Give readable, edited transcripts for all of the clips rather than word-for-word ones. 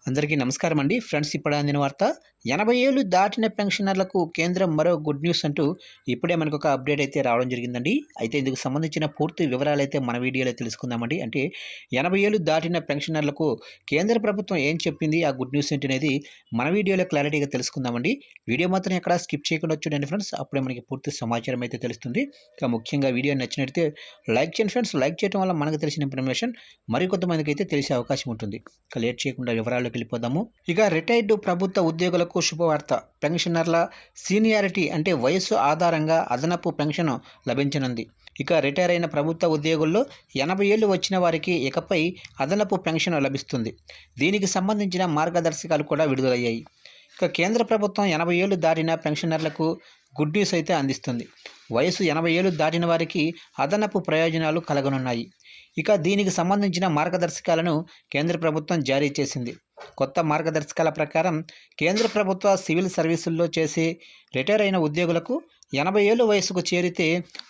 అందరికీ నమస్కారం అండి ఫ్రెండ్స్. ఇప్పుడు అందిన వార్త 80 ఏళ్ళు దాటిన పెన్షనర్లకు కేంద్రం మరో గుడ్ న్యూస్ అంటూ ఇప్పుడే మనకు ఒక అప్డేట్ అయితే రావడం జరిగిందండి. అయితే ఇందుకు సంబంధించిన పూర్తి వివరాలు అయితే మన వీడియోలో తెలుసుకుందామండి. అంటే 80 ఏళ్ళు దాటిన పెన్షనర్లకు కేంద్ర ప్రభుత్వం ఏం చెప్పింది, ఆ గుడ్ న్యూస్ ఏంటి అనేది మన వీడియోలో క్లారిటీగా తెలుసుకుందామండి. వీడియో మాత్రం ఎక్కడ స్కిప్ చేయకుండా చూడండి ఫ్రెండ్స్, అప్పుడే మనకి పూర్తి సమాచారం అయితే తెలుస్తుంది. ఇక ముఖ్యంగా వీడియో నచ్చినట్లయితే లైక్ చేయండి ఫ్రెండ్స్. లైక్ చేయడం వల్ల మనకు తెలిసిన ఇన్ఫర్మేషన్ మరికొంతమందికి అయితే తెలిసే అవకాశం ఉంటుంది. ఇక లేట్ చేయకుండా వివరాలు వెళ్ళిపోదాము. ఇక రిటైర్డ్ ప్రభుత్వ ఉద్యోగులకు శుభవార్త. పెన్షనర్ల సీనియారిటీ అంటే వయస్సు ఆధారంగా అదనపు పెన్షన్ లభించనుంది. ఇక రిటైర్ అయిన ప్రభుత్వ ఉద్యోగుల్లో 80 ఏళ్ళు వచ్చిన వారికి ఇకపై అదనపు పెన్షన్ లభిస్తుంది. దీనికి సంబంధించిన మార్గదర్శకాలు కూడా విడుదలయ్యాయి. ఇక కేంద్ర ప్రభుత్వం 80 ఏళ్ళు దాటిన పెన్షనర్లకు గుడ్ న్యూస్ అయితే అందిస్తుంది. వయసు 80 ఏళ్ళు దాటిన వారికి అదనపు ప్రయోజనాలు కలగనున్నాయి. ఇక దీనికి సంబంధించిన మార్గదర్శకాలను కేంద్ర ప్రభుత్వం జారీ చేసింది. కొత్త మార్గదర్శకాల ప్రకారం కేంద్ర ప్రభుత్వ సివిల్ సర్వీసుల్లో చేసే రిటైర్ అయిన ఉద్యోగులకు 80 ఏళ్ళు వయసుకు చేరితే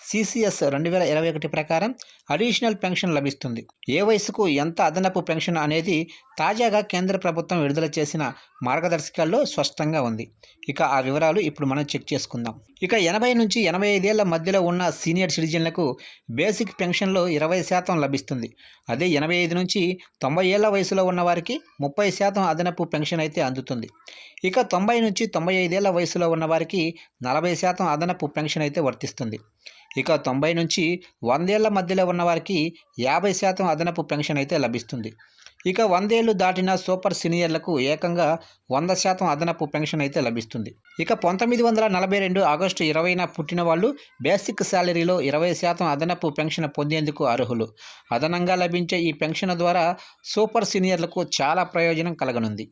CCS 2021 ప్రకారం అడిషనల్ పెన్షన్ లభిస్తుంది. ఏ వయసుకు ఎంత అదనపు పెన్షన్ అనేది తాజాగా కేంద్ర ప్రభుత్వం విడుదల చేసిన మార్గదర్శకాల్లో స్పష్టంగా ఉంది. ఇక ఆ వివరాలు ఇప్పుడు మనం చెక్ చేసుకుందాం. ఇక 80 నుంచి 85 ఏళ్ల మధ్యలో ఉన్న సీనియర్ సిటిజన్లకు బేసిక్ పెన్షన్లో 20% లభిస్తుంది. అదే 85 నుంచి 90 ఏళ్ల వయసులో ఉన్న వారికి 30% అదనపు పెన్షన్ అయితే అందుతుంది. ఇక 90 నుంచి 95 ఏళ్ల వయసులో ఉన్న వారికి 40% అదనపు పెన్షన్ అయితే వర్తిస్తుంది. ఇక 90 నుంచి 100 ఏళ్ల మధ్యలో ఉన్న వారికి 50% అదనపు పెన్షన్ అయితే లభిస్తుంది. ఇక 100 ఏళ్లు దాటిన సూపర్ సీనియర్లకు ఏకంగా 100% అదనపు పెన్షన్ అయితే లభిస్తుంది. ఇక 1942 ఆగస్టు 20న పుట్టిన వాళ్ళు బేసిక్ శాలరీలో 20% అదనపు పెన్షన్ పొందేందుకు అర్హులు. అదనంగా లభించే ఈ పెన్షన్ ద్వారా సూపర్ సీనియర్లకు చాలా ప్రయోజనం కలగనుంది.